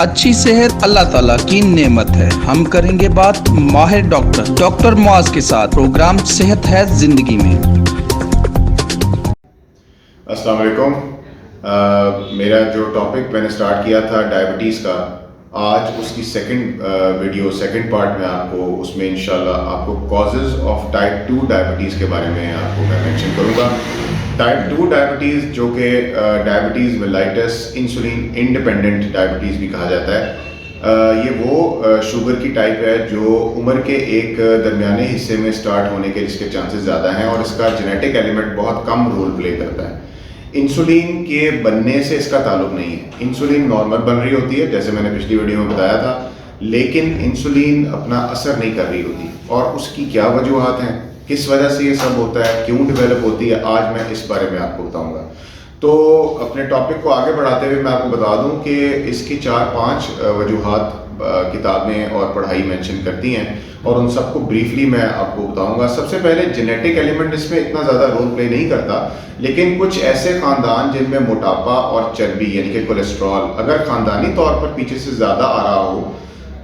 अच्छी सेहत अल्लाह ताला की नेमत है। हम करेंगे बात माहिर डॉक्टर मुआज के साथ। प्रोग्राम सेहत है जिंदगी में। अस्सलाम वालेकुम। मेरा जो टॉपिक मैंने स्टार्ट किया था डायबिटीज़ का, आज उसकी सेकंड पार्ट में आपको उसमें इंशाल्लाह आपको कॉजेज़ ऑफ टाइप 2 डायबिटीज़ के बारे में आपको मैं मेंशन करूँगा। टाइप 2 डायबिटीज़ जो कि diabetes mellitus insulin independent diabetes भी कहा जाता है। ये वो शुगर की टाइप है जो उम्र के एक दरमियाने हिस्से में स्टार्ट होने के इसके चांसेस ज़्यादा हैं और इसका जेनेटिक एलिमेंट बहुत कम रोल प्ले करता है। इंसुलिन के बनने से इसका ताल्लुक नहीं है। इंसुलिन नॉर्मल बन रही होती है, जैसे मैंने पिछली वीडियो में बताया था, लेकिन इंसुलिन अपना असर नहीं कर रही होती। और उसकी क्या वजूहत हैं, किस वजह से ये सब होता है, क्यों डेवलप होती है, आज मैं इस बारे में आपको बताऊंगा। तो अपने टॉपिक को आगे बढ़ाते हुए मैं आपको बता दूं कि इसकी 4-5 वजूहत किताबें और पढ़ाई मेंशन करती हैं और उन सबको ब्रीफली मैं आपको बताऊंगा। सबसे पहले जेनेटिक एलिमेंट इसमें इतना ज़्यादा रोल प्ले नहीं करता, लेकिन कुछ ऐसे ख़ानदान जिनमें मोटापा और चर्बी यानी कि कोलेस्ट्रॉल अगर ख़ानदानी तौर पर पीछे से ज़्यादा आ रहा हो,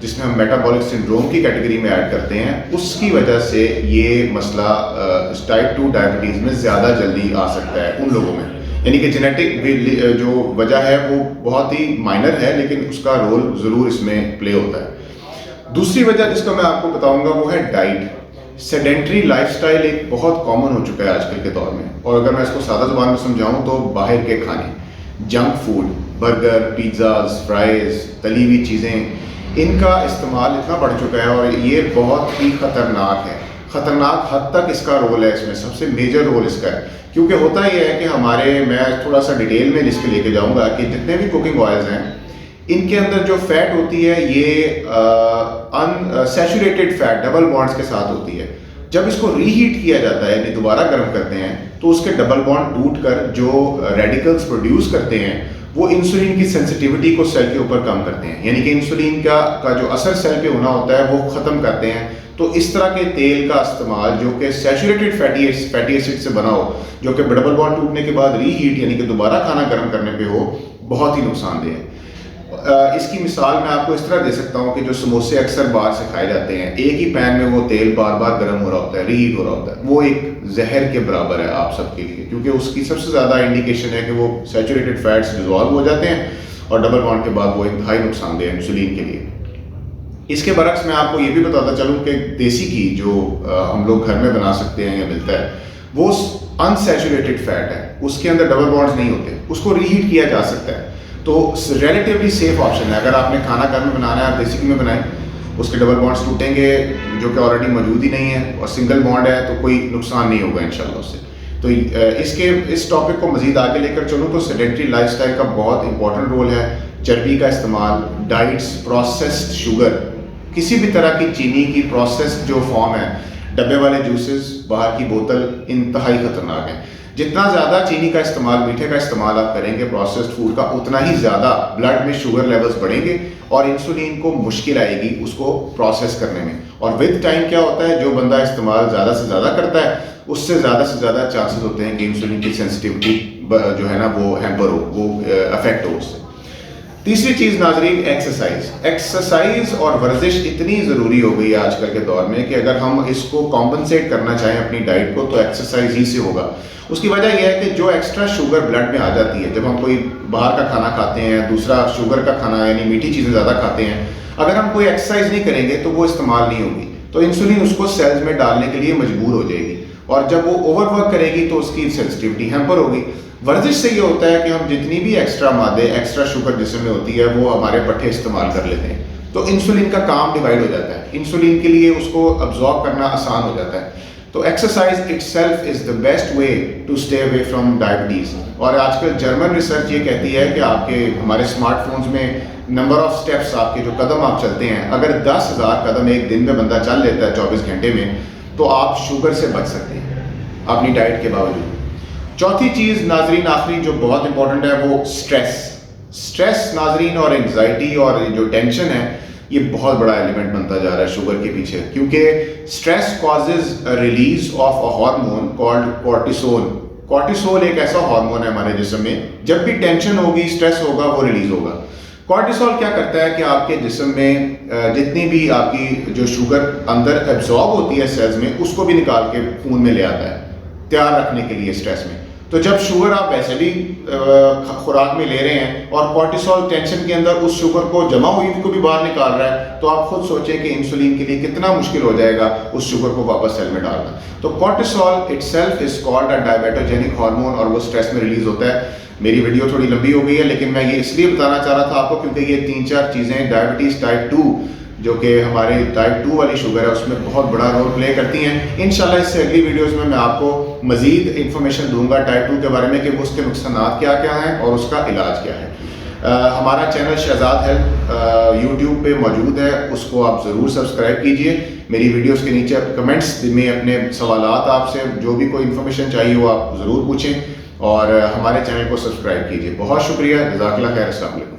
जिसमें हम मेटाबॉलिक सिंड्रोम की कैटेगरी में ऐड करते हैं, उसकी वजह से ये मसला टाइप 2 डायबिटीज़ में ज़्यादा जल्दी आ सकता है उन लोगों में। यानी कि जेनेटिक जो वजह है वो बहुत ही माइनर है, लेकिन उसका रोल ज़रूर इसमें प्ले होता है। दूसरी वजह जिसका मैं आपको बताऊंगा वो है डाइट। सेडेंट्री लाइफस्टाइल एक बहुत कॉमन हो चुका है आजकल के दौर में, और अगर मैं इसको सादा ज़ुबान में समझाऊं तो बाहर के खाने, junk food, burger, pizzas, fries, तली हुई चीज़ें, इनका इस्तेमाल इतना बढ़ चुका है और ये बहुत ही ख़तरनाक है। ख़तरनाक हद तक इसका रोल है, इसमें सबसे मेजर रोल इसका है। क्योंकि होता यह है कि मैं थोड़ा सा डिटेल में लिस्ट लेके जाऊंगा कि जितने भी कुकिंग ऑयल्स हैं, इनके अंदर जो फैट होती है ये अनसैचुरेटेड फैट डबल बॉन्ड्स के साथ होती है। जब इसको रीहीट किया जाता है यानी दोबारा गर्म करते हैं, तो उसके डबल बॉन्ड टूट कर जो रेडिकल्स प्रोड्यूस करते हैं वो इंसुलिन की सेंसिटिविटी को सेल के ऊपर कम करते हैं, यानी कि इंसुलिन का जो असर सेल पे होना होता है वो ख़त्म करते हैं। तो इस तरह के तेल का इस्तेमाल जो कि सैचुरेटेड फैटी एसिड से बना हो, जो कि डबल बॉन्ड टूटने के बाद रीहीट यानी कि दोबारा खाना गर्म करने पे हो, बहुत ही नुकसानदेह है। इसकी मिसाल मैं आपको इस तरह दे सकता हूँ कि जो समोसे अक्सर बाहर से खाए जाते हैं, एक ही पैन में वो तेल बार बार गर्म हो रहा होता है, रीहीट हो रहा होता है, वो एक जहर के बराबर है आप सबके लिए, क्योंकि उसकी सबसे ज़्यादा इंडिकेशन है कि वो सैचुरेटेड फैट्स डिजॉल्व हो जाते हैं और डबल बॉन्ड के बाद वो इंतहाई नुकसानदेह है इंसुलिन के लिए। इसके बरक्स मैं आपको ये भी बताता चलूँ कि देसी घी जो हम लोग घर में बना सकते हैं या मिलता है, वो अनसैचुरेटेड फैट है, उसके अंदर डबल बॉन्ड्स नहीं होते, उसको रीहीट किया जा सकता है। तो रिलेटिवली सेफ ऑप्शन है। अगर आपने खाना घर में बनाना है, आप देसी घी में बनाएं, उसके डबल बॉन्ड्स टूटेंगे जो कि ऑलरेडी मौजूद ही नहीं है, और सिंगल बॉन्ड है तो कोई नुकसान नहीं होगा इंशाल्लाह उससे। तो इस टॉपिक को मजीद आगे लेकर चलूँ तो सेडेंट्री लाइफस्टाइल का बहुत इंपॉर्टेंट रोल है। चर्बी का इस्तेमाल, डाइट्स, प्रोसेस्ड शुगर, किसी भी तरह की चीनी की प्रोसेस्ड जो फॉर्म है, डब्बे वाले जूसेस, बाहर की बोतल, इंतहाई ख़तरनाक है। जितना ज़्यादा चीनी का इस्तेमाल, मीठे का इस्तेमाल आप करेंगे प्रोसेस्ड फूड का, उतना ही ज़्यादा ब्लड में शुगर लेवल्स बढ़ेंगे और इंसुलिन को मुश्किल आएगी उसको प्रोसेस करने में। और विद टाइम क्या होता है, जो बंदा इस्तेमाल ज़्यादा से ज़्यादा करता है, उससे ज़्यादा चांसेस होते हैं कि इंसुलिन की सेंसिटिविटी जो है ना वो हैम्पर हो, वो अफेक्ट हो उससे। तीसरी चीज़ नाजरीन, एक्सरसाइज और वर्जिश इतनी ज़रूरी हो गई है आजकल के दौर में कि अगर हम इसको कॉम्पनसेट करना चाहें अपनी डाइट को, तो एक्सरसाइज ही से होगा। उसकी वजह यह है कि जो एक्स्ट्रा शुगर ब्लड में आ जाती है जब हम कोई बाहर का खाना खाते हैं, दूसरा शुगर का खाना यानी मीठी चीज़ें ज़्यादा खाते हैं, अगर हम कोई एक्सरसाइज नहीं करेंगे तो वो इस्तेमाल नहीं होगी, तो इंसुलिन उसको सेल्स में डालने के लिए मजबूर हो जाएगी, और जब वो ओवरवर्क करेगी तो उसकी सेंसिटिविटी हैम्पर होगी। वर्जिश से ये होता है कि हम जितनी भी एक्स्ट्रा मादे, एक्स्ट्रा शुगर जिसम में होती है, वो हमारे पट्टे इस्तेमाल कर लेते हैं, तो इंसुलिन का काम डिवाइड हो जाता है, इंसुलिन के लिए उसको अब्जॉर्ब करना आसान हो जाता है। तो exercise itself is the best way to stay away from diabetes. और आजकल जर्मन रिसर्च ये कहती है कि हमारे स्मार्टफोन्स में नंबर ऑफ स्टेप्स, आपके जो कदम आप चलते हैं, अगर 10,000 कदम एक दिन में बंदा चल लेता है 24 घंटे में, तो आप शुगर से बच सकते हैं अपनी डाइट के बावजूद। चौथी चीज़ नाजरीन, आखिरी जो बहुत इंपॉर्टेंट है, वो स्ट्रेस नाजरीन, और एंग्जाइटी और जो टेंशन है, ये बहुत बड़ा एलिमेंट बनता जा रहा है शुगर के पीछे, क्योंकि stress causes release of a hormone called cortisol. Cortisol एक ऐसा हार्मोन है हमारे जिस्म में, जब भी टेंशन होगी, स्ट्रेस होगा, वो रिलीज होगा। कॉर्टिसोल क्या करता है कि आपके जिस्म में जितनी भी आपकी जो शुगर अंदर एब्जॉर्ब होती है सेल्स में, उसको भी निकाल के खून में ले आता है तैयार रखने के लिए स्ट्रेस में। तो जब शुगर आप वैसे भी खुराक में ले रहे हैं और कॉर्टिसोल टेंशन के अंदर उस शुगर को जमा हुई को भी बाहर निकाल रहा है, तो आप खुद सोचें कि इंसुलिन के लिए कितना मुश्किल हो जाएगा उस शुगर को वापस सेल में डालना। तो cortisol itself is called a diabetogenic hormone और वो स्ट्रेस में रिलीज होता है। मेरी वीडियो थोड़ी लंबी हो गई है, लेकिन मैं ये इसलिए बताना चाह रहा था आपको क्योंकि ये 3-4 चीज़ें डायबिटीज़ टाइप 2 जो कि हमारे टाइप 2 वाली शुगर है उसमें बहुत बड़ा रोल प्ले करती हैं। इंशाल्लाह इससे अगली वीडियोस में मैं आपको मजीद इंफॉर्मेशन दूंगा टाइप 2 के बारे में कि वो उसके नुकसान क्या क्या हैं और उसका इलाज क्या है। हमारा चैनल शहजाद हेल्थ यूट्यूब पे मौजूद है, उसको आप ज़रूर सब्सक्राइब कीजिए। मेरी वीडियोस के नीचे कमेंट्स में अपने सवालात आपसे जो भी कोई इन्फॉर्मेशन चाहिए वो आप ज़रूर पूछें और हमारे चैनल को सब्सक्राइब कीजिए। बहुत शुक्रिया, जज़ाकल्लाह खैर, अस्सलाम वालेकुम।